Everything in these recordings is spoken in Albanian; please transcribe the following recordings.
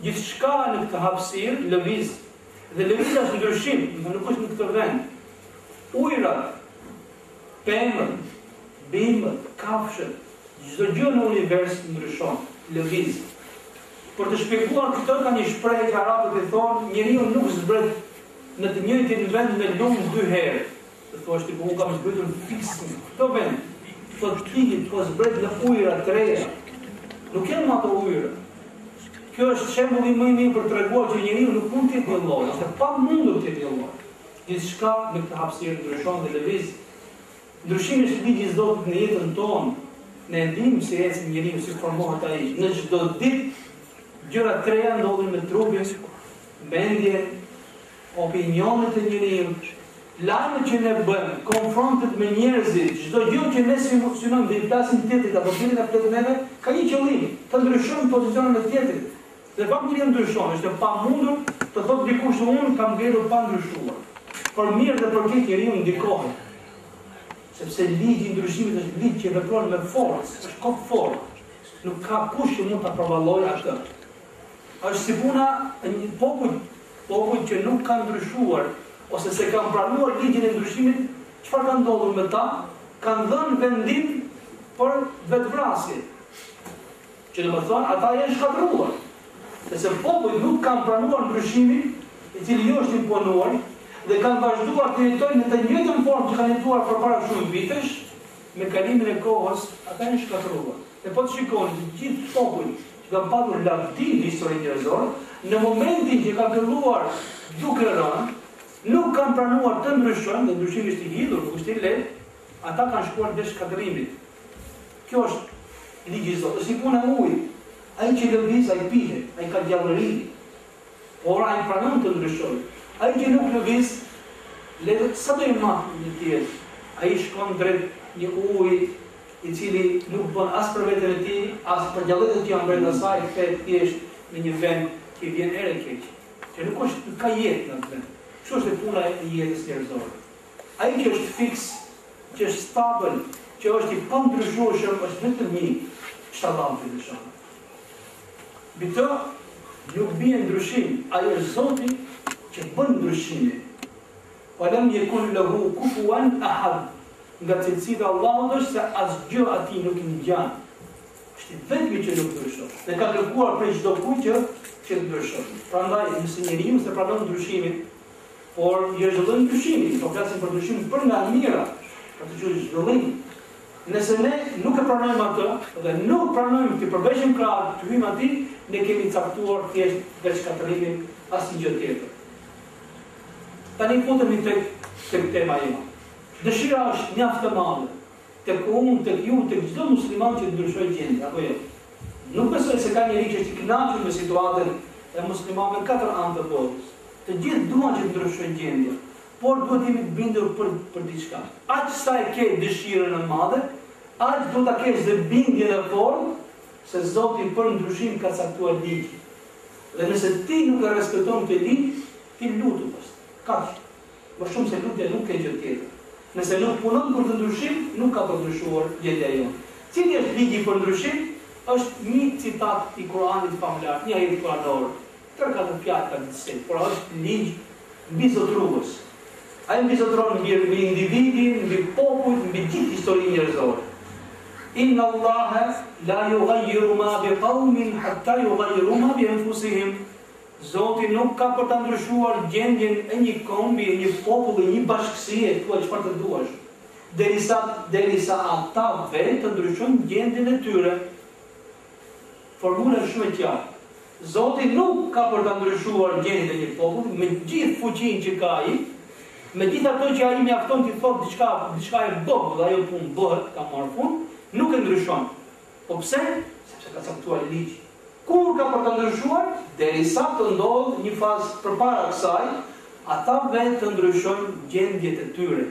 Gjithçka në këtë hapësirë lëviz. Dhe lëvizja është ndryshim, nuk është në këtë vend. Ujërat, pemët, bimët, kafshët, çdo gjë në univers ndryshon, lëviz. Për të shpjeguar këtë ka një shprehje që arabët i thonë, njeriu nuk zbret në të njëjtin vend me lumë 2 herë. Të thosh ti unë kam zbritur fiks në këtë vend. Thotë ti po zbret në ujëra të reja. Nuk janë ato ujëra. Kjo është shembulli më i mirë për treguar që njeriu nuk mund të jetë një lloj, është pamundur të jetë një lloj. Gjithçka në këtë hapësirë ndryshon dhe lëviz. Ndryshimi është ligji i Zotit në jetën tonë. Ne dimë se ecë njeriu si formohet ai. Në çdo ditë gjëra të reja ndodhin me trupin, mendjen, opinionet e njeriu, lajmet që ne bëjmë, konfrontet me njerëzit, çdo gjë që ne synojmë dhe i flasim tjetrit apo tjetrit apo neve, ka një qëllim, të ndryshojmë pozicionin e tjetrit. Dhe fakti ndryshon, është e pamundur të thotë dikush unë kam ngritur pa ndryshuar. Për mirë dhe për keq njeriu ndikohet. Sepse ligji i ndryshimit është ligj që vepron me forcë, është kot fort. Nuk ka kush që mund ta provallojë atë. Është si puna e një popull që nuk ka ndryshuar ose se kanë pranuar ligjin e ndryshimit, çfarë ka ndodhur me ta? Kanë dhënë vendim për vetvrasje. Që do të thonë ata janë shkatëruar. Nëse popujt nuk kanë pranuar ndryshimin, i cili jo është imponuar, dhe kanë vazhduar të jetojnë në të njëjtën formë që kanë jetuar përpara shumë vitesh, me kalimin e kohës, ata janë shkatëruar. Dhe po të shikoni, të gjithë popujt që kanë patur lavdi në historinë njerëzore, në momentin që kanë filluar duke rënë, nuk kanë pranuar të ndryshojnë, dhe ndryshimi është i hidhur, nuk është i lehtë, ata kanë shkuar në shkatërimit. Kjo është ligji i Zotit, si puna e ujit. Ai që lëviz, ai pihet, ai ka djallëri, por ai pranon të ndryshojë. Ai që nuk lëviz, le sa do i marrë një tjetër. Ai shkon drejt një uji i cili nuk bën as për veten e tij, as për gjallëritë që janë brenda saj, kthehet thjesht në një vend që vjen erë keq. Që nuk është ka jetë në atë vend. Kështu është puna e jetës njerëzore. Ai që është fiks, që është stabil, që është i pandryshueshëm, është vetëm një shtatam të ndryshon. Mbi të nuk bie ndryshim, ai është Zoti që bën ndryshimin. Walam yakun lahu kufuwan ahad. Nga cilësitë e Allahut është se asgjë atij nuk i ngjan. Është vetëm që nuk ndryshon. Dhe ka kërkuar prej çdo kujt që ndryshon. Prandaj nëse njeriu se pranon ndryshimin, por jo zhvillon ndryshimin, po flasim për ndryshimin për nga mira, për të qenë zhvillim. Nëse ne nuk e pranojmë atë dhe nuk pranojmë të përbeshim krahë të hyjmë atij, ne kemi caktuar thjesht veç shkatërimin, asnjë gjë tjetër. Tani futemi tek tema ime. Dëshira është mjaft e madhe tek unë, tek ju, tek çdo musliman që ndryshoj gjendje, apo jo? Nuk besoj se ka njeri që është i kënaqur me situatën e muslimanëve në 4 anë të botës. Të gjithë duan që të ndryshojnë gjendje, por duhet jemi të bindur për diçka. Aq sa e ke dëshirën e madhe, aq do ta kesh dhe bindjen e fortë se Zoti për ndryshim ka caktuar ligj. Dhe nëse ti nuk e respekton këtë ligj, ti lutu pas. Kaq. Më shumë se lutja nuk ka gjë tjetër. Nëse nuk punon për të ndryshim, nuk ka të ndryshuar gjendja jonë. Cili është ligji për ndryshim? Është një citat i Kuranit famuljar, një ajet kuranor. 3-4 fjalë ka disi, por është ligj mbizotrues. Ai mbizotron mbi individin, mbi popujt, mbi gjithë historinë njerëzore. Inna Allaha la yughayyiru ma biqawmin hatta yughayyiru ma bi anfusihim. Zoti nuk ka për ta ndryshuar gjendjen e një kombi, e një populli, një bashkësie, thua çfarë të duash. Derisa ata vetë të ndryshojnë gjendjen e tyre. Formula është shumë e qartë. Zoti nuk ka për ta ndryshuar gjendjen e një populli me gjithë fuqinë që ka ai, me gjithë ato që ai mjafton të thotë diçka e vogël, ajo punë bëhet, ka marrë punë, nuk e ndryshon. Po pse? Sepse ka caktuar ligj. Kur ka për të ndryshuar, derisa të ndodhë një fazë përpara kësaj, ata vetë të ndryshojnë gjendjet e tyre,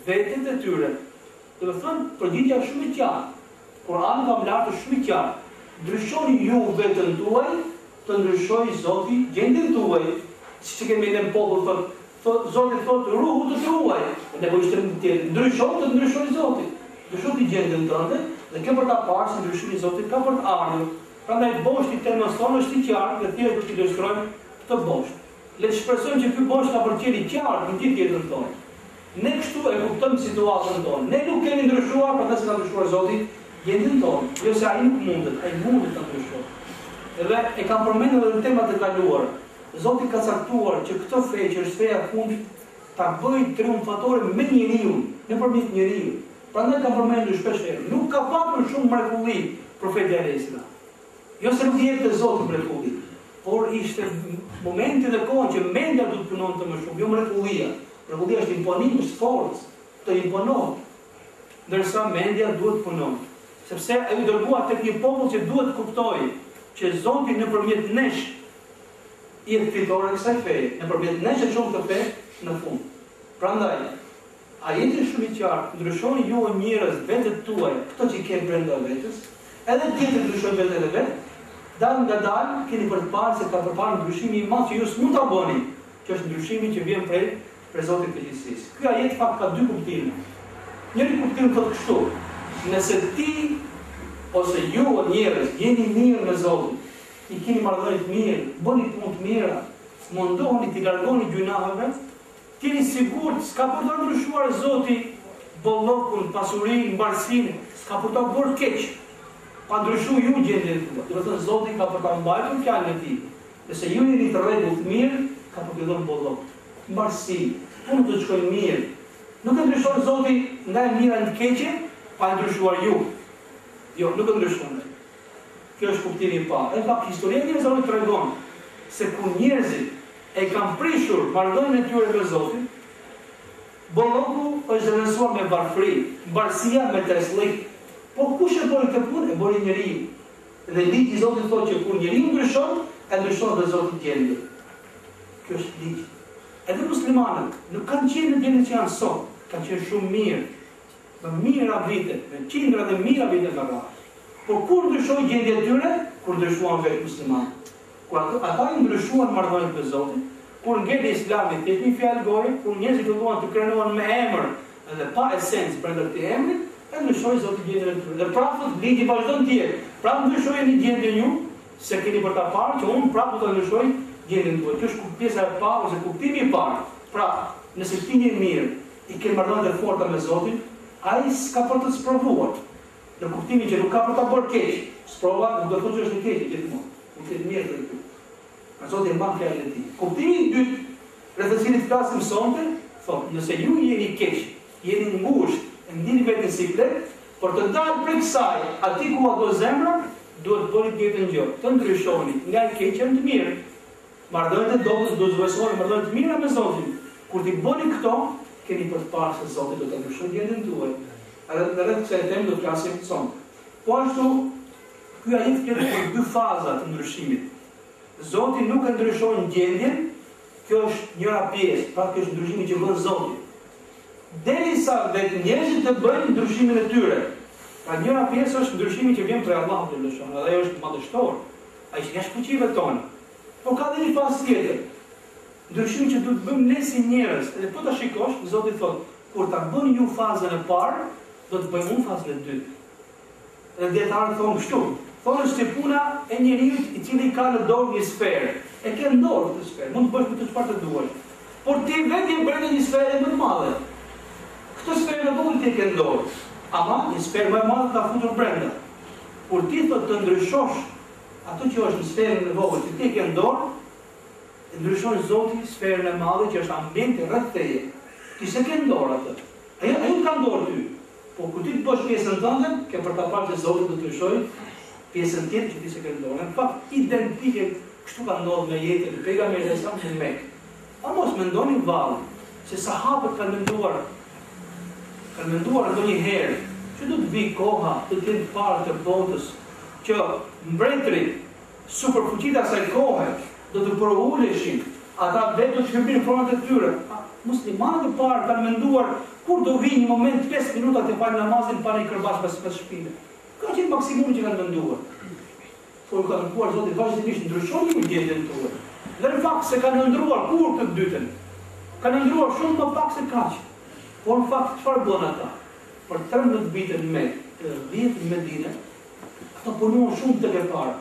vetet e tyre. Do të thonë, përgjigja është shumë e qartë. Kurani ka lartë shumë i qartë. Ndryshoni ju vetën tuaj, të ndryshojë Zoti gjendjen tuaj. Siç kemi në popull Zoti thotë ruhu të tuaj, nevojshëm të tjerë. Ndryshon të ndryshojë Zoti. Ndryshoni gjendjen tënde dhe kjo për ta parë se ndryshimi i Zotit ka për të ardhur. Prandaj boshti temës tonë është i qartë dhe thjesht do t'i ilustrojmë këtë bosht. Le të shpresojmë që ky bosht ka përcjellë i qartë në gjithë jetën tonë. Ne kështu e kuptojmë situatën tonë. Ne nuk kemi ndryshuar, prandaj s'ka ndryshuar Zoti gjendjen tonë. Jo se ai nuk mundet, ai mundet ta ndryshojë. Edhe e kam përmendur edhe në temat e kaluara. Zoti ka caktuar që këtë fe që është feja e fundit ta bëjë triumfatore me njeriu, nëpërmjet njeriu. Prandaj kam përmendur shpesh herë, nuk ka pasur shumë mrekulli profeti Elisa. Jo se nuk jepte Zoti mrekulli, por ishte momenti dhe kohë që mendja duhet të punonte më shumë, jo mrekullia. Mrekullia është imponim, është forcë, të imponon. Ndërsa mendja duhet punon. Sepse ai u dërgua tek një popull që duhet të kuptojë që Zoti nëpërmjet nesh i është fitore kësaj feje, nëpërmjet nesh e çon këtë fe në fund. Prandaj, ajeti është shumë i qartë, ndryshoni ju o njerëz vetët tuaj, këto që keni brenda vetes, edhe tjetër ndryshojnë vetë edhe vetë, dalë nga dalë, keni për të parë se ka përparë ndryshimi i madh që ju s'mund ta bëni, që është ndryshimi që vjen prej Zotit të gjithësisë. Ky ajet fakt ka dy kuptime. Njëri kuptim thotë kështu: nëse ti ose ju o njerëz jeni mirë me Zotin, i keni marrëdhënie të mirë, bëni punë të mira, mundohuni të largoni gjunaheve, jeni sigurt s'ka për të ndryshuar Zoti bollokun, pasurinë, mbarsinë, s'ka për të bërë keq. Pa ndryshuar ju gjendjen tuaj. Do të thotë Zoti ka për ta mbajtur fjalën e tij. Nëse ju jeni të rregullt të mirë, ka për të dhënë bollok, mbarsi, punë të shkojë mirë. Nuk e ndryshon Zoti nga e mira në të keqe pa ndryshuar ju. Jo, nuk e ndryshon. Kjo është kuptimi i parë. Edhe historia e njerëzve tregon se kur njerëzit e kanë prishur marrëdhënien e tyre me Zotin, bolloku është zëvendësuar me varfëri, mbarësia me tresllëk. Po kush e bëri këtë punë? E bëri njeriu. Dhe ligji i Zotit thotë që kur njeriu ndryshon, e ndryshon dhe Zoti gjendjen. Kjo është ligj. Edhe muslimanët nuk kanë qenë në gjendje që janë sot, kanë qenë shumë mirë, me mijëra vite, me qindra dhe mijëra vite më radhë. Por kur ndryshoi gjendja e tyre? Kur ndryshuan vetë muslimanët. Kur ata ndryshuan marrëdhënien me Zotin, kur ngjeli Islami tek një fjalë goje, kur njerëzit filluan të krenohen me emër dhe pa esencë brenda këtij emri, e ndryshoi Zoti gjendjen e tyre. Dhe prapë ligji vazhdon të jetë. Prapë ndryshoi një gjendje ju, se keni për ta parë që unë prapë do të ndryshoj gjendjen tuaj. Kjo është pjesa e parë ose kuptimi i parë. Pra, nëse ti je mirë, i ke marrëdhënie të forta me Zotin, ai s'ka për të sprovuar. Në kuptimin që nuk ka për ta bërë keq. Sprova nuk do të thotë që është e keq gjithmonë. Nuk është mirë për ty. Zoti e mban fjalën e tij. Kuptimi i dytë, rreth të cilit flasim sonte, thotë, nëse ju jeni keq, jeni ngushtë, e ndini vetën si plet, por të dalë prej kësaj, aty ku ato zemra, duhet bëni të njëjtën gjë. Të ndryshoni nga e keqja në të mirë. Marrëdhëniet e dobët do të zhveshoni marrëdhënie të mira me Zotin. Kur ti bëni këto, keni për të parë se Zoti do të ndryshojë gjendjen tuaj. Edhe rreth kësaj teme do të flasim sonte. Po ashtu, ky ajet ka dy faza të ndryshimit. Zoti nuk e ndryshon gjendjen, kjo është njëra pjesë, pra kjo është ndryshimi që bën Zoti. Derisa vetë njerëzit të bëjnë ndryshimin e tyre. Pra njëra pjesë është ndryshimi që vjen prej Allahut dhe lëshon, edhe ajo është madhështor. Ai është jashtë fuqive tonë. Po ka dhe një fazë tjetër. Ndryshimi që duhet bëjmë ne si njerëz, edhe po ta shikosh, Zoti thotë, kur ta bëni ju fazën e parë, do të bëjmë fazën e dytë. Edhe dietarët thonë kështu. Thonë se puna e njeriu i cili ka në dorë një sferë, e ke në dorë këtë sferë, mund të bësh me të çfarë të duash. Por ti vetë je brenda një sfere më të madhe. Këtë sferë në vogël ti ke në dorë, ama një sferë më e madhe ka futur brenda. Kur ti thotë të ndryshosh ato që është në sferën e vogël që ti ke në dorë, ndryshon Zoti sferën e madhe që është ambienti rreth teje. Ti s'e ke në dorë atë. Ai ka në dorë ty. Po kur ti të bësh pjesën tënde, ke për ta parë se Zoti do të ndryshojë pjesën tjetër që ti s'e ke në dorë. Në fakt identike kështu ka ndodhur me jetën e pejgamberit sa në Mekë. A mos mendoni vallë se sahabët kanë menduar ndonjëherë që do të vijë koha të jetë parë të botës që mbretërit superfuqitë asaj kohe do të përuleshin, ata vetë do të shërbejnë format e tyre. Muslimanët e parë kanë menduar kur do vijë një moment 5 minuta të falë namazin para i kërbash pas shtëpive. Ka qenë maksimumi që kanë menduar. Por ka kërkuar Zoti vazhdimisht ndryshoni ju gjendjen tuaj. Dhe në fakt se kanë ndryruar kur të dytën. Kanë ndryruar shumë më pak se kaq. Por në fakt çfarë bën ata? Për 13 vite në Mekë, 10 në Medinë, ata punuan shumë tek e para.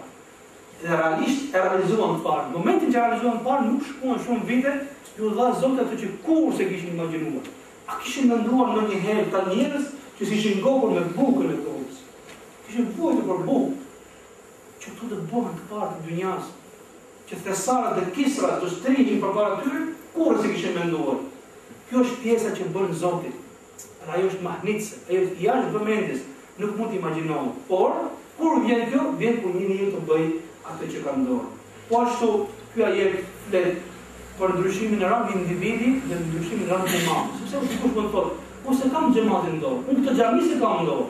Dhe realisht e realizuan të parë. Në momentin që realizuan të parë, nuk shkuan shumë vite, ju dha Zoti ato që kur se kishin imagjinuar. A kishin menduar ndonjëherë ta njerëz që s'ishin ngopur me bukën e tokës? Kishin vuajtur për bukë. Që këto të bëhen të parë të dynjas. Që thesarët dhe kisrat të shtrihin përpara tyre, kur se kishin menduar. Kjo është pjesa që bën Zoti. Ajo është mahnitse, ajo është jashtë vëmendjes, nuk mund të imagjinohet. Por kur vjen kjo, vjen kur njëri të bëj atë që ka ndodhur. Po ashtu, ky ajet flet për ndryshimin e rangit individi dhe ndryshimin e rangit xhamatit. Sepse dikush mund të thotë, po se kam xhamatin dorë, unë këtë xhami se kam dorë.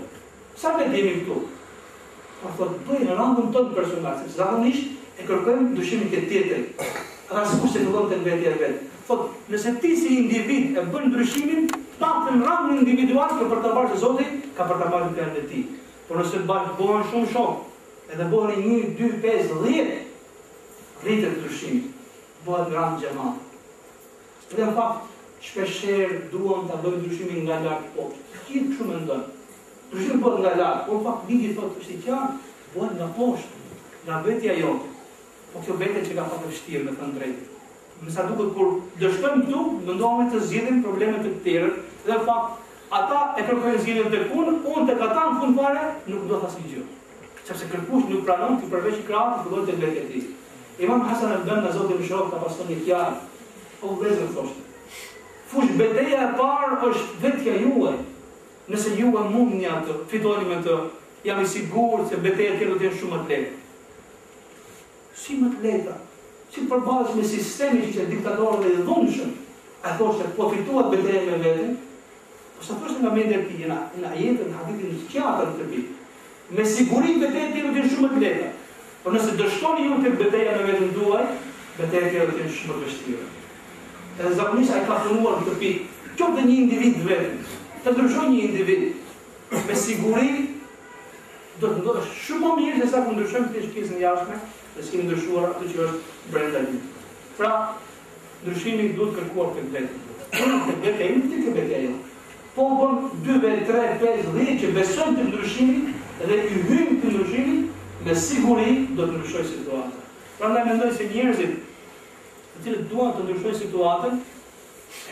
Sa vetë jemi këtu? Po thotë, bëj në rangun tonë personal, sepse zakonisht e kërkojmë ndryshimin të tjetrit. Rastisht se fillon të vetja e vet. Thotë, nëse ti si individ e bën ndryshimin, në rangun individual që për të bërë se Zoti ka për të bërë planin e tij. Por nëse bëhen shumë shok, edhe bëhen 1, 2, 5, 10, rritet ndryshimi, bëhet grand xhamat. Dhe në fakt, shpeshherë duan ta bëjnë ndryshimin nga lart poshtë. Gjithë kështu mendon. Ndryshimi bëhet nga lart, por në fakt ligi thotë është i qartë, bëhet nga poshtë, nga vetja jote. Po kjo vetë që ka pak vështirë me thënë drejtë. Nësa duket kur dështojmë këtu, mendohemi të zgjidhim probleme të tjera, dhe në fakt ata e kërkojnë zgjidhjen tek unë tek ata në fund fare nuk do të asnjë gjë. Sepse kërkush nuk pranon ti përveç krahut fillon të vetë ti. Imam Hasan al-Banna Zoti më shoh ta paston një fjalë. O vëllezër thoshte. Fush betejë e parë është vetja juaj. Nëse ju e mundni atë, fitoni me të, jam i sigurt se betejat tjerë do të jenë shumë më të lehta. Si më të lehta? Si përballës me sistemin që është diktator dhe i dhunshëm, a thoshte po fituat betejën me veten? Po sa thoshte nga mendja e tij, në ajetin, në hadithin e qartë të tij. Me siguri betejat tjerë do të jenë shumë më të lehta. Por nëse dështoni ju tek betejë me veten tuaj, betejat tjerë do të jenë shumë më të vështira. Edhe zakonisht ai ka punuar në këtë pikë. Qoftë një individ vetëm, të ndryshojë një individ, me siguri do të ndodhë shumë më mirë se sa kur ndryshojmë këtë pjesën jashtme, dhe s'kemi ndryshuar atë që është brenda një. Pra, ndryshimi duhet kërkuar tek vetë. Tek vetë imi, tek vetë imi. Po bën 2, 3, 5, 10 që besojnë të ndryshimin dhe i hyjnë të ndryshimin, me siguri do të ndryshojë situata. Prandaj mendoj se njerëzit të cilët duan të ndryshojnë situatën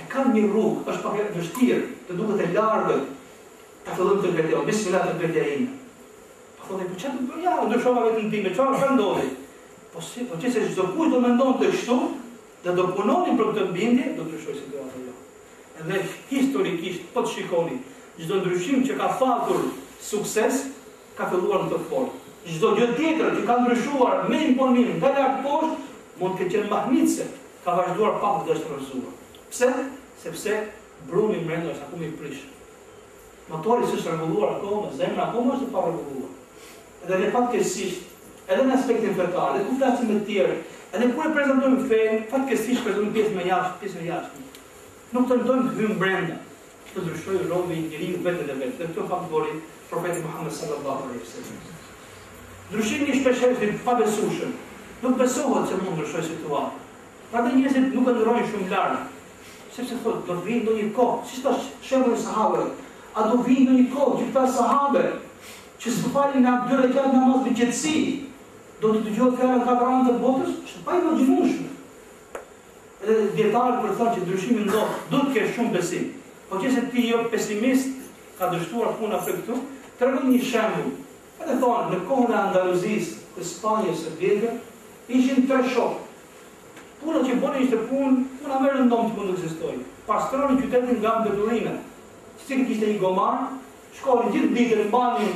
e kanë një rrugë, është pak e vështirë, të duket e largët, ta fillojmë të vetja, bismillah të vetja ime. Po thonë, po çfarë do bëj? Ja, ndryshova vetën time, çfarë ka ndodhur? Po që se çdo kush do mendon të kështu, dhe do punoni për këtë bindje, do të ndryshojë situata jo. Edhe historikisht, po të shikoni, çdo ndryshim që ka fatur sukses, ka filluar në të fortë. Çdo gjë tjetër që ka ndryshuar me imponim nga lart poshtë, mund të qenë mahnitse, ka vazhduar pa të dëshpëruar. Pse? Sepse brumi brenda është akoma i prish. Motori s'është rregulluar akoma, zemra akoma është e parregulluar. Edhe në fatkeqësisht, edhe në aspektin fetar, edhe kur flasim me të tjerë, edhe kur e prezantojmë fen, fatkeqësisht prezantojmë pjesën e jashtme. Nuk tentojmë të hyjmë brenda, të ndryshojë robi i njeriu vetë dhe vetë. Dhe kjo fakt bëri profeti Muhammed sallallahu alaihi wasallam. Ndryshimi shpeshherë është i pabesueshëm. Nuk besohet se mund ndryshojë situatën. Prandaj njerëzit nuk e ndrojnë shumë larg. Sepse thotë, do të vinë ndonjë kohë, siç tash shembull sahabëve. A do vinë ndonjë kohë që ta sahabe që s'u falin nga 2 rekat namaz me qetësi, do të dëgjohet fjalën e katërantë të botës, është pa imagjinueshme. Edhe dietarët për thonë që ndryshimi ndodh, duhet të kesh shumë besim. Po qëse ti je pesimist, ka dështuar puna për këtu, tregon një shembull. Edhe thonë, në kohën e Andaluzisë, të Spanjës së vjetër, ishin 3 shokë. Puna që bënin ishte puna më e rëndom që mund të ekzistojë. Pastronin qytetin nga mbeturinat. Cili kishte një gomar, shkonin gjithë ditën mbanin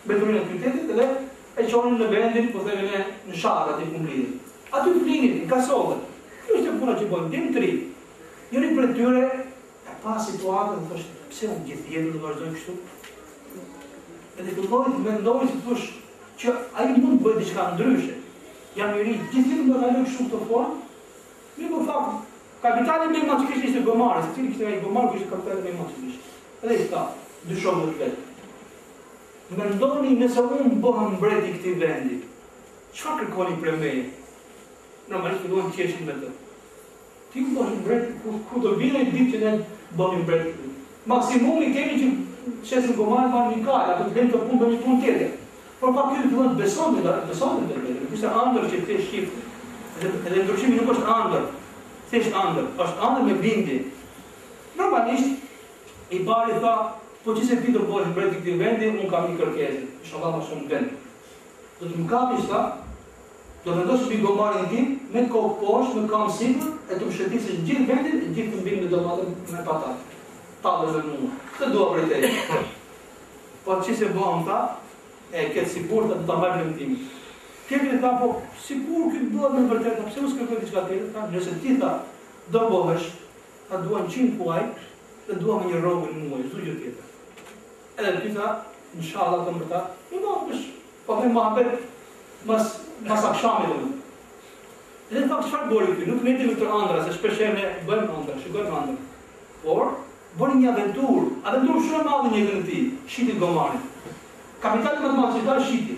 mbeturinat e qytetit dhe e çonin në vendin, po themi në sharrat e kumblidhin. Aty flinin, në kasovën. Kjo ishte puna që bënin din 3. Njëri prej tyre e pa situatën dhe thoshte, pse unë gjithë jetën do vazhdojmë kështu? Edhe filloi të mendoj se thosh që ai mund të bëjë diçka ndryshe. Jam i ri, gjithë do të kaloj kështu të formë. Mirë po fakt, kapitali më i madh që ishte gomari, secili kishte një gomar që ishte kapitali më i madh që ishte. Edhe i tha, dy shokë të vetë. Mendoni nëse unë bëhem mbret i këtij vendi, çfarë kërkoni për meje? Normalisht fillojnë të qeshin me të. Ti ku do të mbret, ku do vjen ai ditë që ne bëhemi mbret. Maksimumi kemi që shesin gomar ban një kal, apo të bëjmë të punë një punë tjetër. Por pa ky fillon të beson me vetë. Kishte ëndër që ti shift. Edhe ndryshimi nuk është ëndër. Thjesht ëndër, është ëndër me bindje. Normalisht i pari tha, po që se ti do bësh mbret i këtij vendi, unë kam një kërkesë. Inshallah më shumë vend. Do të më kapish tha, do vendosh mbi gomarin tim, me kokë poshtë, me kam sipër, e të më shëtisësh gjithë vendin, e gjithë të mbinë me domatë me patate. Tallësh me mua. Këtë dua për te. Po që se bëhem tha, e këtë sigur të ta mbaj vendimin. Kemi tha, po sigur këtë bëhet me vërtet, pse mos kërkoj diçka tjetër? Tha, nëse ti tha do bëhesh, tha duan 100 kuaj, dhe duam një rrogë në muaj, çdo gjë tjetër. Edhe ti tha, inshallah do më tha, i bësh, po me mohabet mas akshamit domun. Edhe tha çfarë bëri ti? Nuk ndeti me të ëndra, se shpesh ne bëjmë ëndra, shikojmë ëndra. Por bëni një aventurë shumë e madhe një vend ti, shiti gomarin. Kapitali më të madh që ka shiti.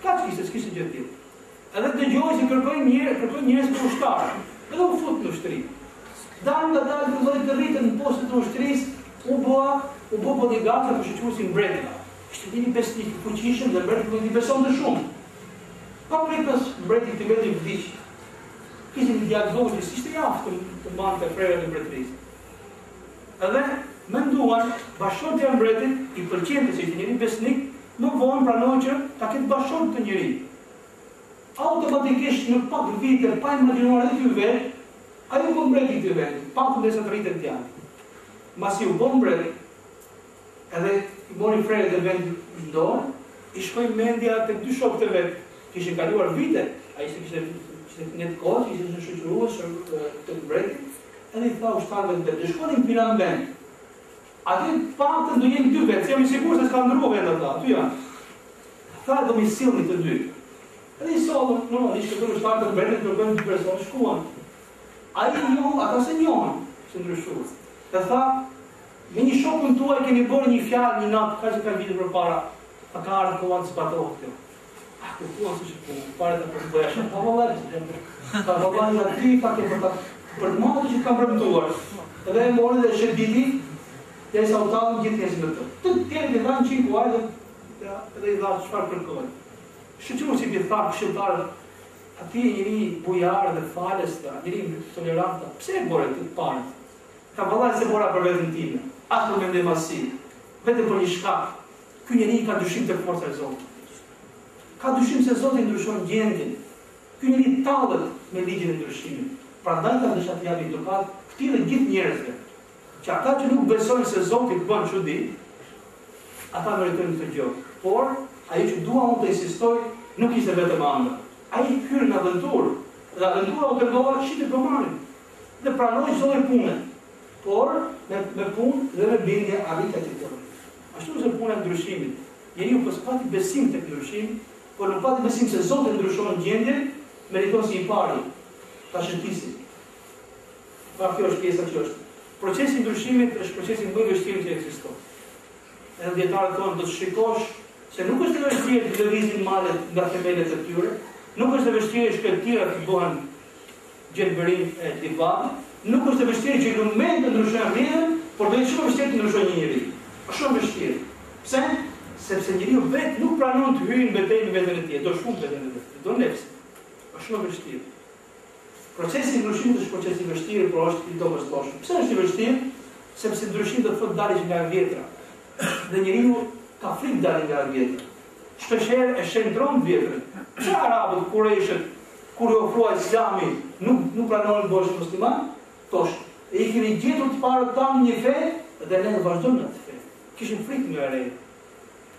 Ka s'kishte gjë tjetër. Edhe dëgjoj se kërkojnë njerëz për ushtar. Edhe u fut në ushtri. Dalë filloi të rritën në postet e ushtrisë, u bë bodyguard për shoqëruesin mbretit. Ishte një besnik i fuqishëm dhe mbreti i besonte shumë. Pa pritës mbreti të vendi vdiq. Kishte një diagnoz që ishte i aftë të mbante frerën e mbretërisë. Edhe menduan bashkëshortja e mbretit i pëlqente se ishte njëri besnik, më vonë pranoi që ta ketë bashkëshort të njëri. Automatikisht në pak vite pa imagjinuar edhe ky vet, ai u bë mbreti i këtij vendi, pa ndërsa të rritet djalë. Masi u bë mbret, edhe i mori frerët e vendit në dorë, i shkoi mendja tek dy shokët e vet, që ishin kaluar vite, ai kishte në të kohë, ishte shoqërues të mbretit, edhe i tha ushtarëve të shkonin në vend. Aty paktën do jemi dy vetë, jam i sigurt se s'ka ndruar vend ata, aty janë. Tha do mi sillni të dy. Edhe i sollën, normalisht këto ushtarë të mbretit kërkojnë dy persona shkuan. Ai ata se njohën, se ndryshuan. Dhe tha, me një shokun tuaj kemi bërë një fjalë një natë, ka që ka vite përpara, ta ka ardhur koha të zbatohet kjo. Kërkuan se shkon, pare të përboja shumë, ta vallaj nga ty, ta ke për të madhe që kam premtuar. Edhe e mori dhe shërbiti, dhe sa u tallën gjithë njerëzit me të. Të tjerë i dhanë 100 kuaj edhe i dhanë çfarë kërkojnë. Shoqëruesi i tha këshilltarët, aty njëri bujar dhe falës, njëri tolerant, pse e bore këtë parë? Ka vallaj se bora për veten time. As nuk mendoj masi. Vetëm për një shkak. Ky njeri ka dyshim tek forca e Zotit. Ka dyshim se Zoti ndryshon gjendjen. Ky njeri tallet me ligjin e ndryshimit. Prandaj ka dëshat javi dukat këtij dhe gjithë njerëzve. Që ata që nuk besojnë se Zoti bën çudi, ata meritojnë këtë gjë. Por ai që dua unë të insistoj, nuk ishte vetëm ëndër. Ai hyrë në aventurë, dhe aventura u tregova shitë gomarin. Dhe pranoi çdo lloj pune. Por me punë dhe me bindje arritet atë të. Ashtu është puna e ndryshimit. Njeriu pas pati besim tek ndryshimi, por nuk pati besim se Zoti ndryshon gjendjen, meriton si i pari ta shëtisit. Pra kjo është pjesa që është. Procesi i ndryshimit është procesi më i vështirë që ekziston. Edhe dietarët thonë do të shikosh se nuk është e vështirë të lëvizin malet nga themelet e tyre, nuk është e vështirë shkëltirat të bëhen gjelbërim e divat, nuk është e vështirë që lumen të ndryshojnë rrjedhën, por do të shumë vështirë të ndryshojë një njeri. Është shumë vështirë. Pse? Sepse njeriu vetë nuk pranon të hyjë në betejë me veten e tij, do shkon veten e vet. Do nefs. Është shumë vështirë. Procesi i ndryshimit është proces i vështirë, por është i domosdoshëm. Pse është i vështirë? Sepse ndryshimi do të thotë dalësh nga e vjetra. Dhe njeriu ka frikë dalë nga e vjetra. Shpeshherë e shndron vjetrën. Pse arabët kurëshët kur i ofroi Islami nuk pranonin bosh musliman? Thosh, e i keni gjetur të parë tanë një fe dhe ne vazhdojmë në atë fe. Kishin frikë nga e re.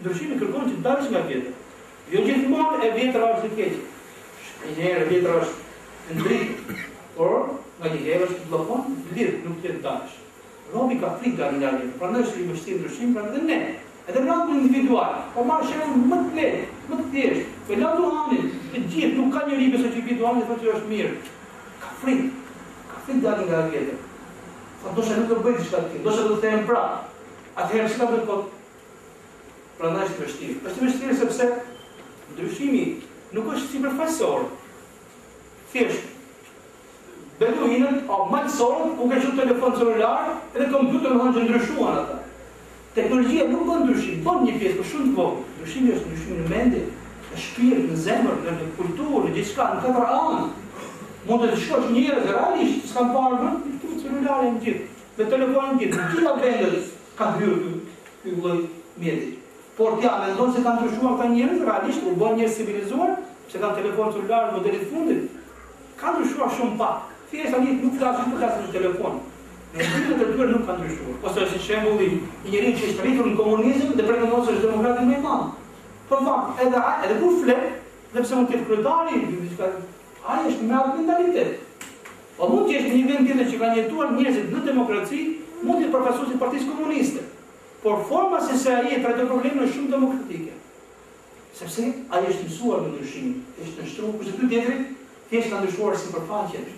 Ndryshimi kërkon që të dalësh nga vjetra. Jo gjithmonë e vjetra është e keqe. Njëherë e vjetra është në dritë, por nga njëherë është të blokon, lirë, nuk të dalësh. Robi ka frikë dalë nga vjetra, prandaj është i vështirë ndryshim, prandaj ne. Edhe në atë individual, po marrë shembull më të lehtë, më të thjeshtë. Me latu hanin, të gjithë nuk ka njëri beso që i pitu hanin e thotë që është mirë. Ka frikë dalë nga vjetra. Sa dosha nuk do bëj diçka të tillë, dosha do të them prapë. Atëherë çka do të thotë? Prandaj është vështirë. Është vështirë sepse ndryshimi nuk është sipërfaqësor. Thjesht beduinët o majtësorët ku ka qenë telefon celular edhe kompjuter më thonë që ndryshuan ata. Teknologjia nuk bën ndryshim, bën një pjesë, por shumë të vogël. Ndryshimi është ndryshim në mendje, në shpirt, në zemër, në kulturë, në gjithçka, në katër anë. Mund të shkosh njerëz realisht, s'kan parë më, këtu celularin gjithë, me telefonin gjithë, në gjitha vendet ka hyrë ky lloj mjeti. Por t'ja mendon se kanë ndryshuar këta njerëz realisht, u bën njerëz civilizuar, se kanë telefon celular në modelit fundit. Ka ndryshuar shumë pak. Thjesht tani nuk flasin në telefon. Në gjithë të tyre nuk ka ndryshuar. Ose si shembulli i njeriu që është rritur në komunizëm dhe pretendon se është demokrati më i madh. Po fakt, edhe kur flet, dhe pse mund të jetë kryetari, ai është me atë mentalitet. Po mund të jesh në një vend tjetër që kanë jetuar njerëzit në demokraci, mund të jetë përfaqësuesi i Partisë Komuniste. Por forma se ai e trajton problemin është shumë demokratike. Sepse ai është mësuar me ndryshimin, është në shtrup, kurse ky tjetri thjesht ka ndryshuar sipërfaqen,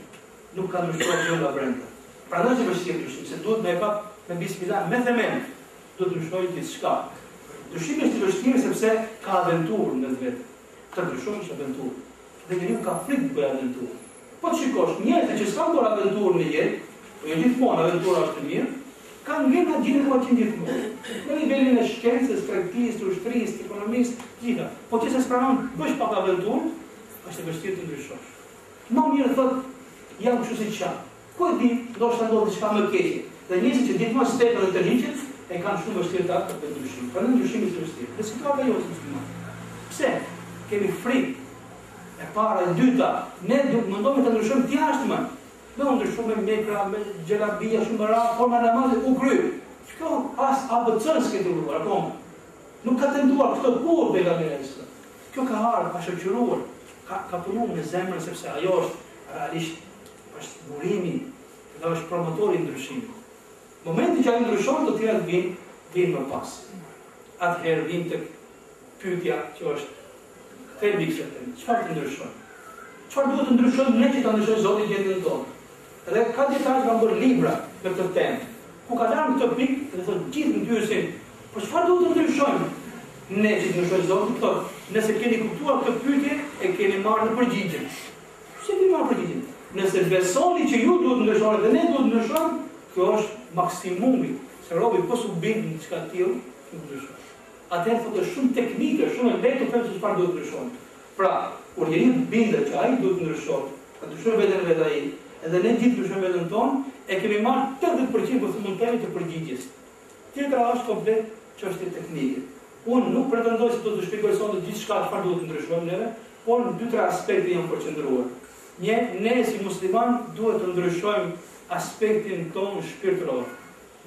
nuk ka ndryshuar gjëra brenda. Prandaj është vështirë ndryshim, se duhet me kap me bismillah, me themel, do të ndryshojë gjithçka. Ndryshimi është i vështirë sepse ka aventurë në vetë. Të ndryshojë është aventurë. Dhe njeriu ka frikë për aventurë. Po të shikosh, njerëzit që s'kan bërë aventurë në jetë, po jo gjithmonë aventura është e mirë, kanë ngjenë atë gjë që kanë gjithmonë. Në nivelin e shkencës, tregtisë, ushtrisë, ekonomisë, gjitha. Po ti se spranon bësh pak aventurë, është e vështirë të ndryshosh. Më mirë thotë, jam kështu si çfarë. Ku e di, ndoshta ndodh diçka më keqe. Dhe njerëzit që gjithmonë stepën në të ligjit e kanë shumë vështirë ta për ndryshim. Për ndryshimi është vështirë. Dhe situata jote musliman. Pse? Kemi frikë. E para e dyta, ne mundohemi të ndryshojmë të jashtëmen. Ne ndryshojmë me mekra, me xhelabia, shumë rraf, forma namazit u kry. Kjo as ABC s'ke duruar akoma. Nuk ka tentuar këtë kurrë pejgamberi. Kjo ka ardhur, ka shoqëruar, ka punuar me zemrën sepse ajo është realisht është burimi dhe është promotori i ndryshimit. Momenti që ai ndryshon do të vinë më pas. Atëherë vjen tek pyetja që është thelbi i kësaj. Çfarë të ndryshon? Çfarë duhet të ndryshojmë ne që ta ndryshojë Zoti gjendjen tonë? Dhe ka dietarë që kanë bërë libra për këtë temë. Ku ka dhënë këtë pikë dhe thonë gjithë ndryshin. Po çfarë duhet të ndryshojmë? Ne që të ndryshojë Zoti thotë, nëse keni kuptuar këtë pyetje e keni marrë në përgjigje. Pse keni marrë përgjigje? Nëse besoni që ju duhet të ndryshoni dhe ne duhet të ndryshojmë, kjo është maksimumi. Se robi po su bind në çka të tillë, nuk ndryshon. Atëherë thotë shumë teknike, shumë e lehtë të them se çfarë duhet të ndryshojmë. Pra, kur njeriu bindet që ai duhet të ndryshojë, ka ndryshuar veten vetë ai, edhe ne gjithë ndryshojmë veten tonë, e kemi marrë 80% mund të themi të përgjigjes. Tjetra është komplet çështje teknike. Unë nuk pretendoj se do të shpjegoj sonte gjithçka çfarë duhet të ndryshojmë neve, por në 2-3 aspekte jam përqendruar. Ne si musliman duhet të ndryshojmë aspektin tonë shpirtëror.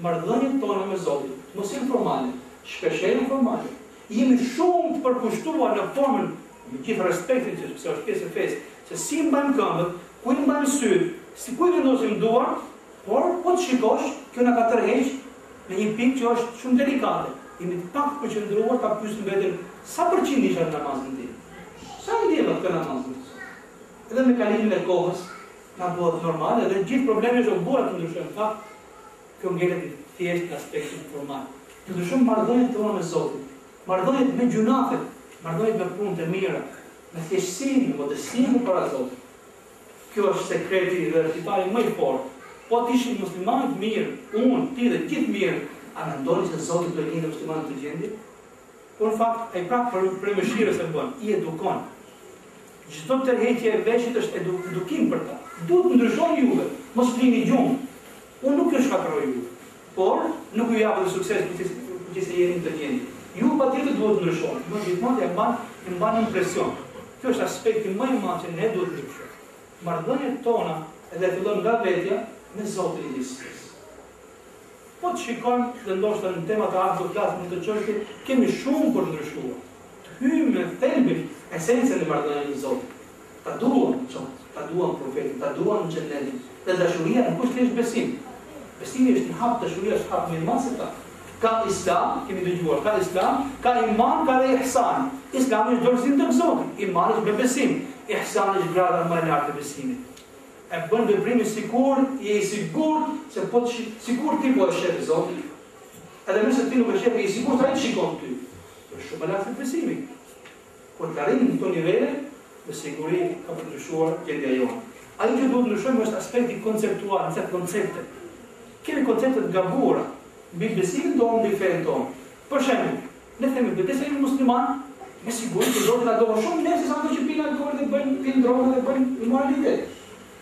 Marrëdhëniet tona me Zotin, mos janë formale, shpeshherë formale. Jemi shumë të përkushtuar në formën, me gjithë respektin që pse është pjesë e fesë, se si mbajmë këmbët, ku i mbajmë syt, si ku i vendosim duart, por po të shikosh, kjo na ka tërheq në një pikë që është shumë delikate. Jemi të pak përqendruar ta pyesim veten sa përqind isha në namazin tim. Sa i ndjeva këtë namazin? Edhe me kalimin e kohës, na bëhet normale dhe gjithë problemi është bëhet të ndryshojmë fakt. Kjo ngjelet thjesht në aspektin formal. Të ndryshojmë marrëdhëniet tona me Zotin, marrëdhëniet me gjunafet, marrëdhëniet me punë të mira, me thjeshtësinë, modestinë para Zotit. Kjo është sekreti dhe rritari më i fortë. Po të ishin muslimanë të mirë, unë, ti dhe gjithë mirë, a mendoni se Zoti do lindë muslimanë të gjendje? Por në fakt, ai prapë për mëshirës e bën, i edukon. Çdo tërheqje e veshit është edukim për ta. Duhet të ndryshoni juve, mos flini gjumë. Unë nuk ju shkatërroj juve, por nuk ju jap sukses që se jeni të gjendje. Ju patjetër duhet të ndryshoni. Më gjithmonë e mban impresion. Kjo është aspekti më i madh që ne duhet të ndryshojmë. Marrëdhëniet tona edhe fillon nga vetja me Zotin e Gjithësisë. Po të shikojmë dhe ndoshta në tema të ardhur flasim në të çështje, kemi shumë për ndryshuar. Të hyjmë në thelbin, esencën e marrëdhënies me Zotin. Ta duam Zotin, ta duam profetin, ta duam xhenetin. Dhe dashuria nuk është thjesht besim. Besimi është një hap, dashuria është hap më i madh se ta. Ka Islam, kemi dëgjuar, ka Islam, ka iman, ka dhe ihsan. Islami është dorëzim tek Zoti, imani është me besim, ihsani është grada më e lartë e besimit. E bën veprimin sikur je i sigurt se po sikur ti po e sheh Zotin. Edhe nëse ti nuk e sheh, je i sigurt ai shikon ty. Është shumë lart besimi. Kur të arrijmë këto nivele, me siguri ka ndryshuar gjendja jonë. Ai që duhet ndryshojmë është aspekti konceptual, nëse koncepte. Kemi koncepte të gabuara. mbi besimin tonë, mbi fenë tonë. Për shembull, ne themi vetë se jemi musliman, me siguri që Zoti na do shumë ne se sa ato që pinë alkool dhe pinë drogë dhe bëjnë imoralitet.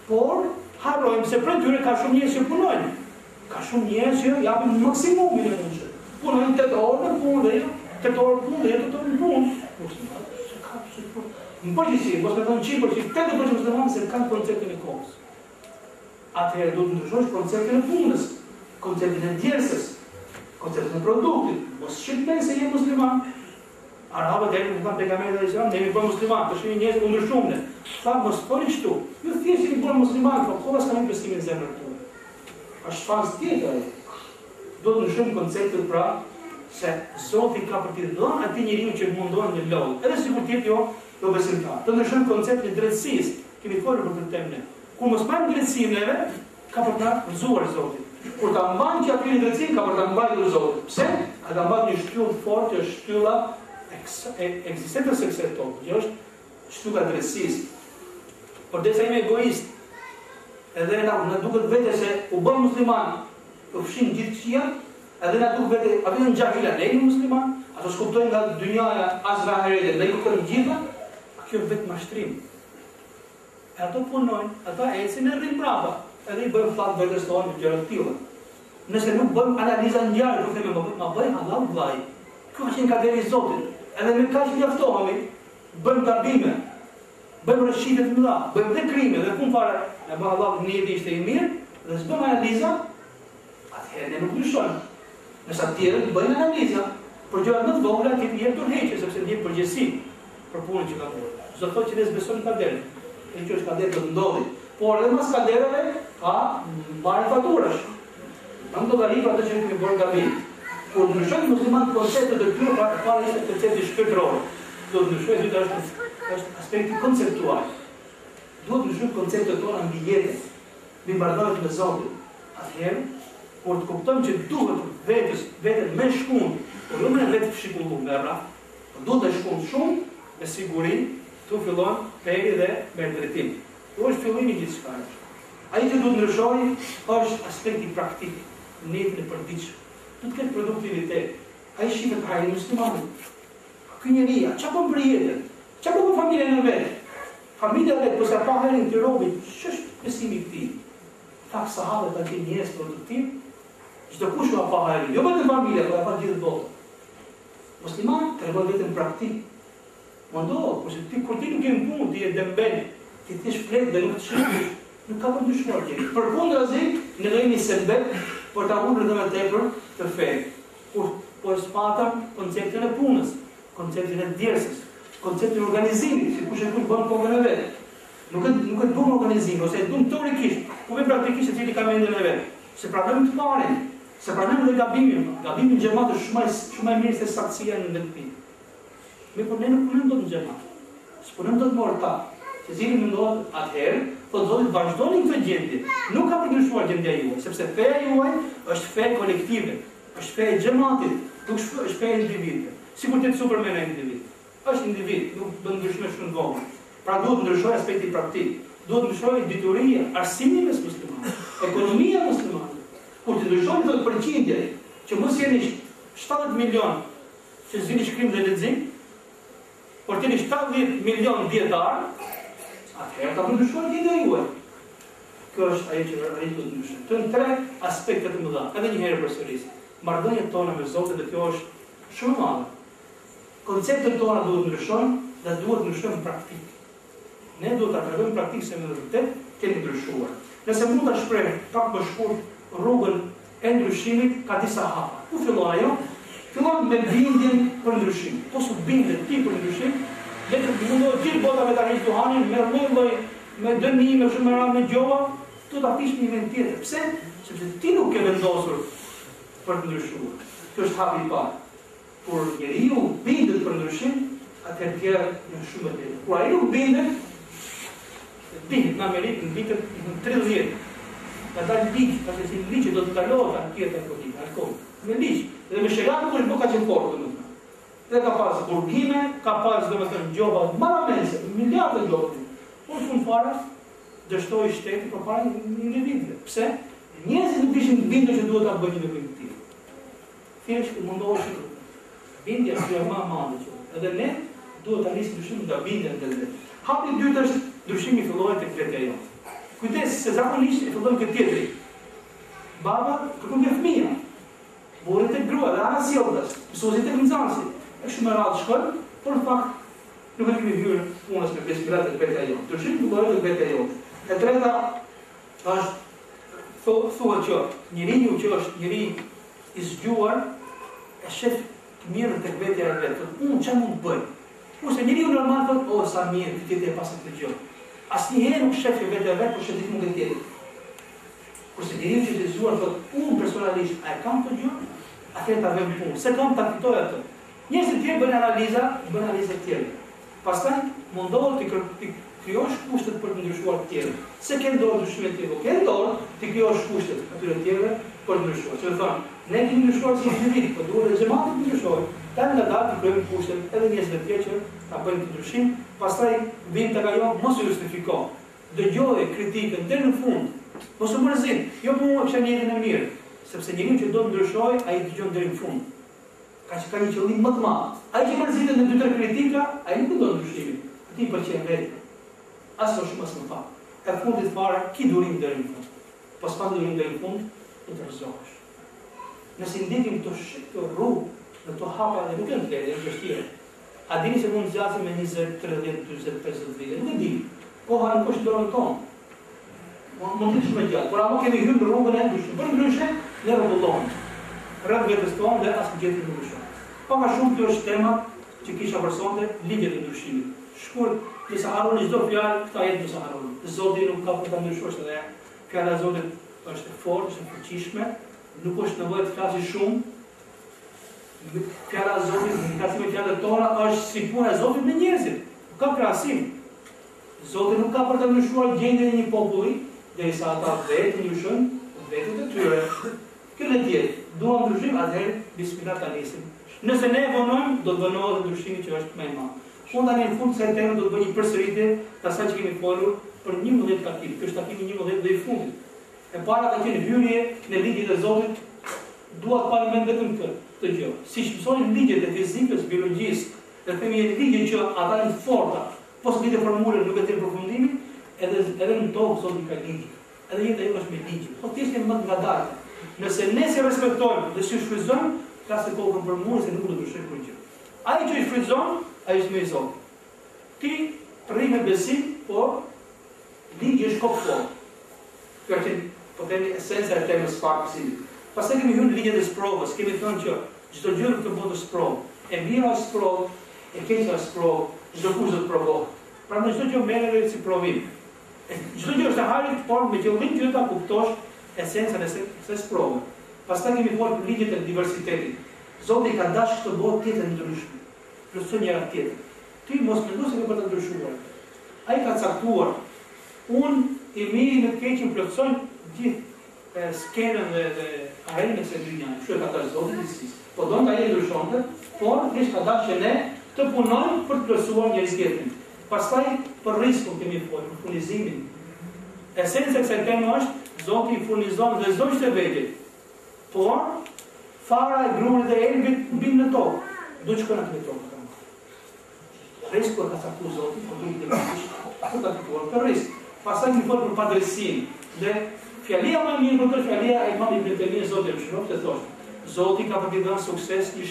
Por harrojmë se për tyre ka shumë njerëz që punojnë. Ka shumë njerëz që japin maksimumin e mundshëm. Punojnë 8 orë në punë dhe 8 orë punë dhe 8 orë në punë. Në përgjithësi, mos me thonë 100%, 80% muslimanë se kanë konceptin e kohës. Atëherë duhet të ndryshosh konceptin e punës, konceptin e djersës, konceptin e produktit. Mos shqiptoj se je musliman. Arabët e kanë pejgamberin e Islam, ne jemi bërë musliman, të shihni njerëz të ndryshumnë. Tha mos bëni kështu. Ju thjesht jeni bërë musliman, por koha s'kam besimin në zemrën tuaj. Është fazë tjetër. Do të ndryshojmë konceptin pra se Zoti ka për të dhënë atij njeriu që mundohen në lodh. Edhe sikur ti jo besimtar. Të ndryshojmë konceptin e drejtësisë. Kemi folur për këtë temë. Kur mos marrim drejtësinë neve, ka për ta rrezuar Zoti. Kur ta mbajmë që aty drejtësinë ka për ta mbajtur Zoti. Pse? Ka ta mbajtur një shtyllë fortë, është shtylla ekzistentës së kësaj toke, që është shtylla e drejtësisë. Por desa jemi egoist. Edhe na duket vetë se u bën musliman, u fshin gjithçka, edhe na duket vetë, a vetëm xhamila ne jemi musliman, ato skuptojnë nga dynjaja asra herë, ne kuptojmë gjithë, kjo vetë mashtrim. E ato punojnë, ata ecin e rrin brapa, edhe I bëjmë fat vetes tonë me gjëra të tilla. Nëse nuk bëjmë analiza ngjarje, do të themi, ma bëj halal vllai. Kjo është një kaderi I Zotit. Edhe me kaq mjaftohemi, bëjmë gabime, bëjmë rreshitje të mëdha, bëjmë dhe krime, dhe punë fare, e bën Allah njëri ishte I mirë, dhe s'bëm analiza, atëherë ne nuk ndryshojmë. Nëse atëherë bëjmë analiza, për gjërat më të vogla ti jep tërheqje, sepse ndjen përgjegjësi për punën që ka bërë. Çdo thotë që ne s'besojmë kaderin. E që është kader do të ndodhi. Por edhe mas kaderave ka marrë faturash. Nuk do galipa ato që kemi bërë gabim. Kur ndryshojnë muslimanët konceptet e tyre, para ishte koncepti shpirtëror. Do të ndryshojë dytë është aspekti konceptual. Duhet të ndryshojnë konceptet tona mbi jetën, mbi marrëdhëniet me Zotin. Atëherë, kur të kuptojmë që duhet veten me shkund, por jo me vetë fshikulluar nga rraf, duhet të shkund shumë, me siguri, tu fillon peri dhe me drejtim. Tu është fillimi I gjithçka. Ai që duhet ndryshojë është aspekti praktik, në jetën e përditshme. Duhet të ketë produktivitet. Ai shihet hajrin muslimanit. Ky njeriu, çfarë bën për jetën? Çfarë bën për familjen e vet? Familja e vet po sa pa hajrin të robit, ç'është besimi I tij? Fak sahabët kanë qenë njerëz produktiv. Çdo kush ka pa hajrin, jo vetëm familja, por pa gjithë botën. Musliman tregon vetëm praktik. Mondo, kurse ti kur ti nuk ke punë, ti je dembel, ti thjesht flet dhe nuk të shihësh, nuk ka për ndryshuar gjë. Përkundrazi, ne do jemi sebeb për ta ulur edhe më tepër të fenë. Kur po spatëm konceptin e punës, konceptin e djersës, konceptin e organizimit, si kush e kush bën kokën e vet. Nuk e duam organizim, ose e duam teorikisht, po me praktikisht e cili ka mendjen e vet. Se pranojmë të parin, se pranojmë dhe gabimin. Gabimi në xhamat është shumë më mirë se saktësia në ndërtim. Me por ne nuk punojmë dot në xhamat. S'punojmë dot morta. Se zili mundohet atëherë, thotë Zoti vazhdoni këtë gjendje. Nuk ka ndryshuar gjendja juaj, sepse feja juaj është fe kolektive, është fe e xhamatit, nuk është fe e individëve. Sikur të Superman e individ. Është individ, nuk do të ndryshojë shumë vonë. Pra duhet të ndryshojë aspekti praktik. Duhet të ndryshojë dituria, arsimi mes muslimanëve, ekonomia muslimane. Kur të ndryshojë këtë përqindje, që mos jeni 70 milion që zini shkrim dhe lexim, por të jeni 70 milion dietar, atëherë ka ndryshuar gjendja juaj. Kjo është ajo që arrit të ndryshojë. Të tre aspekte të mëdha. Edhe një herë përsëris. Marrëdhëniet tona me Zotin dhe kjo është shumë e madhe. Konceptet tona duhet të ndryshojnë dhe duhet të ndryshojnë praktik. Ne duhet ta tregojmë praktik se me vërtet kemi ndryshuar. Nëse mund ta shpreh pak më shkurt rrugën e ndryshimit ka disa hapa. Ku fillon ajo? Fillon me bindjen për ndryshim. Po su bindet ti për ndryshim, le të mundohet gjithë bota me ta heqë duhanin, me lloj me dënime, shumë me gjova, tu ta pish një vend tjetër. Pse? Sepse ti nuk ke vendosur për të ndryshuar. Kjo është hapi I parë. Kur njeriu bindet për ndryshim, atëherë tjerë janë shumë të tjerë. Kur ai nuk bindet, në Amerikë, në vitet 30, ka dalë ligj, ka se si ligj do të kalohet atje te alkooli. Me ligj, dhe me shërat kur nuk ka qenë fort domethënë. Dhe ka pas burgime, ka pas domethënë gjoba maramense, miliardë gjoba. Por fund fare dështoi shteti përpara individëve. Pse? Njerëzit nuk ishin bindur që duhet ta bëjnë një veprim të tillë. thjesht mundohesh bindja është më e madhe që. Edhe ne duhet ta nisim ndryshimin nga bindja në të. Hapi i dytë është ndryshimi fillojë tek vetja jote. Kujdes se zakonisht e fillon këtë tjetri. Baba kërkon nga fëmia. Burri tek grua, dhe ana sjellës, mësuesi tek nxënësi. Është shumë e rrallë shkollë, por në fakt nuk e kemi hyrë punës me besimrat tek vetja jote. Ndryshimi fillojë tek vetja jote. E treta është thuhet që njeriu që është njeri i zgjuar e shef të mirë tek vetja e vet. Unë çfarë mund të bëj? Kurse njeriu normal thotë, "Oh, sa mirë, ti e pasur këtë gjë." Asnjëherë nuk shef vetë vetë, por shef mund të tjetër. Kurse njeriu që të zgjuar thotë, "Unë personalisht a e kam këtë gjë?" Atëherë ta vëm punë. Se kam ta fitoj atë. Njerëzit të tjerë bëjnë analiza të tjera. Pastaj mundohet të krijosh kushtet për të ndryshuar të tjerë. Se ke dorë ndryshime të tjera, ke dorë të krijosh kushtet atyre të tjerë për të ndryshuar. Çfarë thonë? Ne kemi ndryshuar si individ, por duhet të xhamati të ndryshojë. Tani nga dalë të krijojmë kushtet edhe njerëzve të tjerë që ta bëjnë të ndryshim, pastaj vin tek ajo mos u justifiko. Dëgjoje kritikën deri në fund. Mos u mërzit. Jo po mua kisha njërin e mirë, sepse njeriu që do të ndryshojë, ai dëgjon deri në fund. Ka një qëllim më të madh. Ai që mërzitet në 2-3 kritika, ai nuk do ndryshimin. Ti pëlqen vetë. As shumë as më pak. E fundit fare ki durim deri në fund. Pas pa durim deri në fund, do të rrezohesh. Nëse ndikim këto rrugë, në këto hapa dhe nuk janë të lehta, janë vështira. A dini se mund të zgjasim me 20, 30, 40, 50 vite? Nuk e di. Koha nuk është dorën tonë. Mund të ishme gjatë, por ama kemi hyrë në rrugën e ndryshme. Për ndryshe, ne rrotullohemi. Rreth vetes tonë dhe as gjeti nuk ndryshon. Pak a shumë kjo është tema që kisha përsonte, ligjet e ndryshimit. Shkurt, nëse harroni çdo fjalë, këta jetë nëse harroni. Zoti nuk ka për ta ndryshuar edhe fjala e Zotit është e fortë, është e fuqishme, nuk është nevojë të flasësh shumë. Fjala e Zotit, në krahasim me fjalët tona, është si puna e Zotit me njerëzit. Nuk ka krahasim. Zoti nuk ka për të ndryshuar gjendjen e një populli, derisa ata vetë ndryshojnë vetët e tyre. Kjo le të jetë. Duam ndryshim, atëherë bismillah ta nisim. Nëse ne vonojmë, do të vënohet ndryshimi që është më i madh. Unë tani në fund se temën do të bëj një përsëritje të asaj që kemi folur për 11 takim. Ky është takimi 11 dhe i fundit. E para ka qenë hyrje në ligjet e Zotit, dua të parëmend vetëm këtë gjë. Siç mësonin ligjet e fizikës, biologjisë, dhe themi ligje që ata janë të forta, pas lidhje formule nuk e din përfundimin, edhe në tokë Zoti ka ligje. Edhe jeta jote është me ligje. Po ti je më të ngadalë. Nëse ne si respektojmë dhe si shfrytëzojmë, ka se kokën për mua se nuk do të ndryshojë kurrë gjë. Ai që i shfrytëzon, ai është me Zot. Ti rri me besim, por ligji është kokë. Kjo është po themi esenca e temës faktësi. Pastaj kemi hyrë në ligjet e sprovës, kemi thënë që çdo gjë në këtë botë është sprovë. E mira është sprovë, e keqja është sprovë, çdo kush do të provohet. Prandaj çdo gjë merret si provim. Çdo gjë është e harit, por me qëllim që ta kuptosh esencën e së sprovës. Pastaj kemi folur për ligjet e diversitetit. Zoti ka dashur të botë tjetër ndryshme. Plotëson njëra tjetër. Ti mos mendosh se ke për të ndryshuar. Ai ka caktuar. Unë i miri në të keqin plotëson gjithë skenën dhe arenën e kësaj dynjaje. Kështu e ka thënë Zoti i Sistis. Po do ta jeni ndryshonte, por thjesht ka dashur që ne të punojmë për të plotësuar njëri tjetrin. Pastaj për rrezikun kemi folur, për furnizimin. Esenca e kësaj teme është Zoti i furnizon dhe çdo gjë vetë. Por fara e grurit dhe elbit mbinë në tokë. Do të shkojnë atë në tokë. Rreziku ka caktuar Zoti, por duhet të bësh ato ta fituar për rrezik. Pastaj kemi folur për padrejsinë dhe fjalia më e mirë për këtë fjalia e Imam Ibn Taymiyah Zoti më shumë të thoshte. Zoti ka për të dhënë sukses një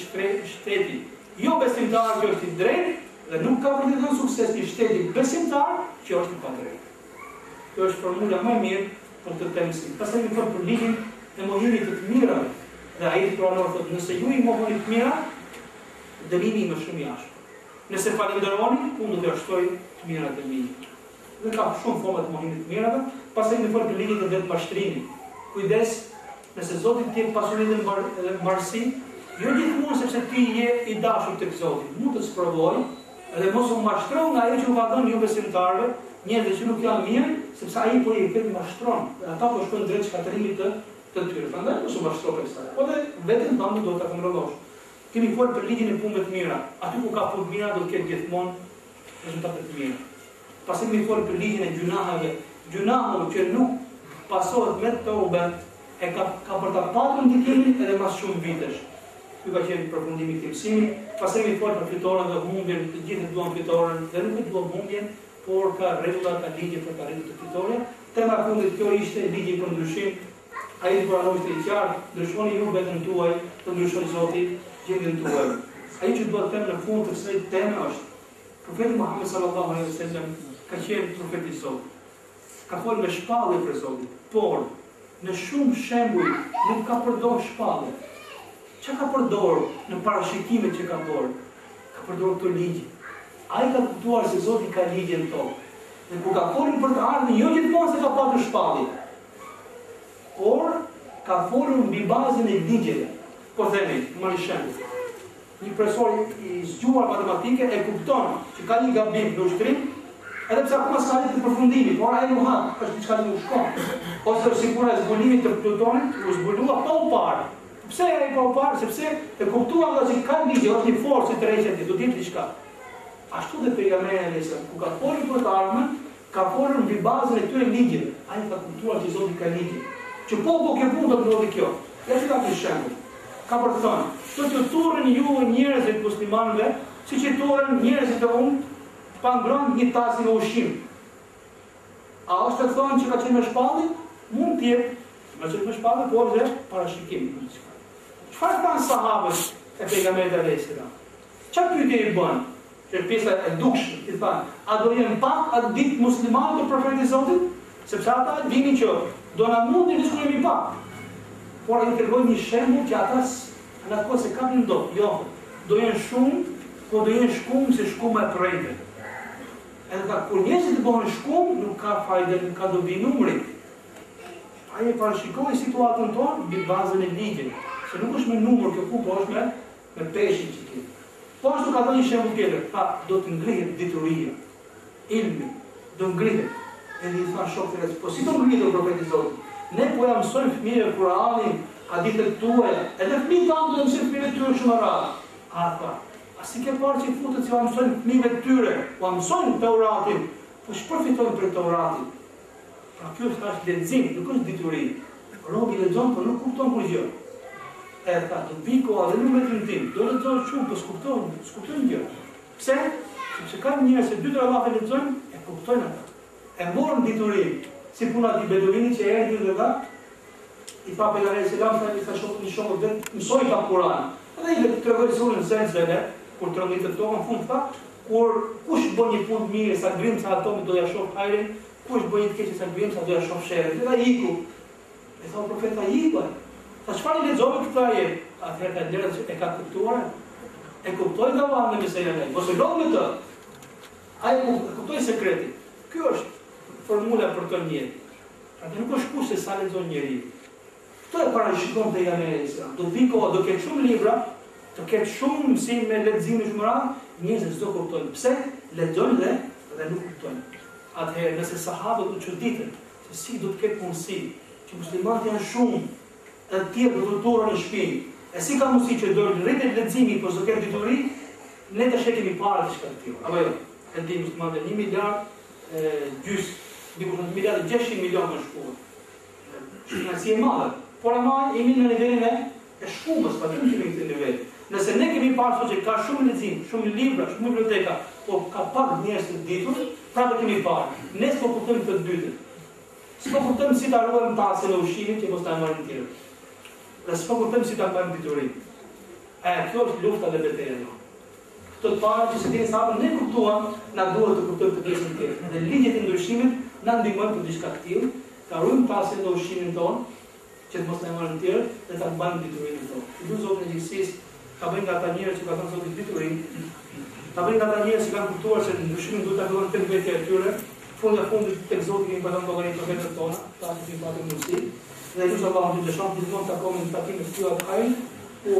shteti. Jo besimtar që është i drejtë dhe nuk ka për të dhënë sukses një shteti besimtar që është i padrejtë. Kjo është formula më e mirë për të temë. Pastaj kemi folur për ligjin e mohirit të mirave. Dhe ai pranor thotë, nëse ju i mohoni të mira, dënimi më shumë i ashpër. Nëse falenderoni, unë do t'ju shtoj të mirat e mi. Dhe ka shumë forma të mohimit të mirave, pastaj më fol për ligjet e vetmashtrimit. Kujdes, nëse Zoti të jep pasurinë dhe mbarësi, jo gjithmonë sepse ti je i dashur tek Zoti, mund të sprovoj, edhe mos u mashtro nga ajo që u ka dhënë ju besimtarëve, njerëz që nuk janë mirë, sepse ai po i vetë mashtron. Ata po shkojnë drejt shkatërimit të tyre. Prandaj mos u mashtro me kësaj. Po dhe vetëm tani do ta kontrollosh. Kemi folur për ligjin e punëve të mira. Aty ku ka punë të mira do të ketë gjithmonë rezultate të mira. Pastaj kemi folur për ligjin e gjunaheve. Gjunahu që nuk pasohet me tobe e ka për ta patur ndikimin edhe mas shumë vitesh. Ky ka qenë përfundimi i këtij mësimi. Pastaj mi fol për fitoren dhe humbjen, të gjithë duan fitoren dhe nuk e duan humbjen, por ka rregulla, ka ligje për të arritur të fitoren. Tema e fundit kjo ishte ligji për ndryshim. Ai i pranoi të qartë, ndryshoni ju veten tuaj, të ndryshoni Zoti gjendjen tuaj. Ai që duhet të them në fund të kësaj teme është profeti Muhammed sallallahu alaihi wasallam ka qenë profeti i Zotit. Ka folur me shpallje për Zotin, por në shumë shembuj nuk ka përdorur shpallje. Çka ka përdorur në parashikimet që ka bërë? Ka përdorur këto ligje. Ai ka kuptuar se Zoti ka ligje në tokë. Dhe kur ka folur për të ardhmen, jo gjithmonë se ka pasur shpallje, por ka folur mbi bazën e ligjeve. Po themi, marrë shembull. Një profesor i zgjuar matematike e kupton që ka një gabim në ushtrim, edhe pse akoma s'ka lidhje të përfundimit, por ai nuk ha, është diçka që nuk shkon. Ose sigura e zbulimit të Plutonit, u zbulua pa u parë. Pse ai pa u parë? Sepse e kuptua nga që ka ligje, është një forcë që tërheqet, do të jetë diçka. Ashtu dhe pejgamberi Alesa, ku ka folur për të ardhmen, ka folur mbi bazën e këtyre ligjeve. Ai ka kuptuar që Zoti ka ligje. Që po kjo punë do të ndodhi kjo. Ja që ka një shembull. Ka për të thënë, do të turrin ju njerëzit muslimanëve, siç i turrin njerëzit e unë pa ngrënë një tas me ushqim. A është të thonë që ka qenë me shpallje? Mund të jetë, me qenë me shpallje, por dhe parashikim. Çfarë kanë sahabët e pejgamberit Alesa? Çfarë pyetje i bën? Që pjesa e dukshme, i thanë, a do jenë pak atë ditë muslimanë të profetit i Zotit? Sepse ata dinin që do na mundin të shkojmë pak. Por ai tregoi një shembull që ata në atë kohë se kapin dot. Jo, do jenë shumë, po do jenë shkumë si shkuma e prejtë. Edhe kur njerëzit bëhen shkumë, nuk ka fajde, nuk ka dobi numri. Ai e parashikoi situatën tonë mbi bazën e ligjit, se nuk është me numër kjo punë, por është me peshin që ti. Po ashtu ka dhënë një shembull tjetër, tha do të ngrihet dituria, ilmi, do ngrihet. Edhe i tha shokëve, po si do ngrihet profeti i Zotit? Ne po ja mësojmë fëmijëve Kur'anin, hadithet tuaja, edhe fëmijët tanë do të mësojnë fëmijëve tyre shumë radhë. A tha, a si ke parë që i futet që ja mësojnë fëmijëve tyre, po mësojnë Teuratin, po shpërfitojnë për Teuratin. Pra kjo është lexim, nuk është dituri. Robi lexon, por nuk kupton kur gjë. E tha, do vi koha dhe nuk me tim, do lexoj shumë, po s'kuptojnë gjë. Pse? Sepse ka njerëz që 2-3 radhë lexojnë, e kuptojnë ata. E morën diturin, si puna ti beduinit që erdhi dhe dha, i tha pejgamberi selam tani sa shoku një shoku vet mësoi ka Kur'an. Edhe i tregoi surën Zelzele, kur tronditët tokën fund tha, kur kush bën një punë mirë sa grimca atomi do ja shoh hajrin, kush bën një të keq sa grimca do ja shoh sherrin. Dhe ai iku. E tha profeti ai iku. Sa çfarë lexove këtë ajet? Atëherë ka njerëz që e ka kuptuar. E kuptoi dallën me mesajën. Ose lodhë të. Ai kuptoi sekretin. Ky është formula për të njëjtë. Atë nuk është kusht se sa lexon njeriu. Kto e parashikon pejgamberi sa? Do vi kohë, do ketë shumë libra, do ketë shumë mësim me lexim shumë radh, njerëzit s'do kuptojnë. Pse? Lexojnë dhe nuk kuptojnë. Atëherë nëse sahabët u çuditën se si do të ketë mundësi që muslimanët janë shumë, e të tjerë do të turën në shtëpi. E si ka mundësi që do rritet leximi, por s'do ketë dituri, ne tash kemi parë diçka të tillë. Apo jo? E di muslimanët 1 miliard gjys, diku 1 miliard 600 milion në shkollë. Financi e madhe. Por ama jemi në nivelin e shkumës, pa të kemi këtë nivel. Nëse ne kemi pasur që ka shumë lexim, shumë libra, shumë biblioteka, po ka pak njerëz të ditur, prapë kemi parë. Ne s'po kuptojmë këtë dytën. S'po kuptojmë si ta ruajmë tasën e ushqimit që mos ta marrim tjerë. Dhe s'po kuptojmë si ta bëjmë diturin. Kjo është lufta dhe betejë. Këto të parë që se dini sa ne kuptuam, na duhet të kuptojmë të pjesën tjetër. Dhe ligjet e ndryshimit na ndihmojnë për diçka të tillë, ta ruajmë tasën e ushqimit tonë, që të mos ta marrim tjerë dhe ta bëjmë diturinë tonë. Ju Zotin e gjithësisë ka bënë nga ata njerëz që ka thënë Zoti diturinë, ka bënë nga ata njerëz që kanë kuptuar se ndryshimin duhet ta bëjnë tek vetja e tyre. Fundit tek Zoti kemi pasur llogarinë për vetën tonë, ta kemi pasur mundësi. Dhe ju Allahu të dëshon të gjithmonë ta komë në takime të tilla të hajrit, ku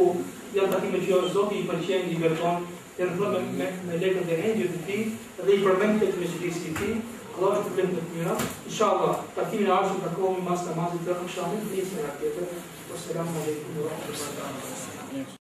janë takime që Zoti i pëlqen, i beton, janë vënë me lekët e rendit të tij dhe i përmend tek mesërisë të tij. Allah është të të mira. Inshallah, takimin e ardhshëm takohemi pas namazit të akşamit, nisë në rakete. Selamun alejkum wa rahmatullahi wa barakatuh.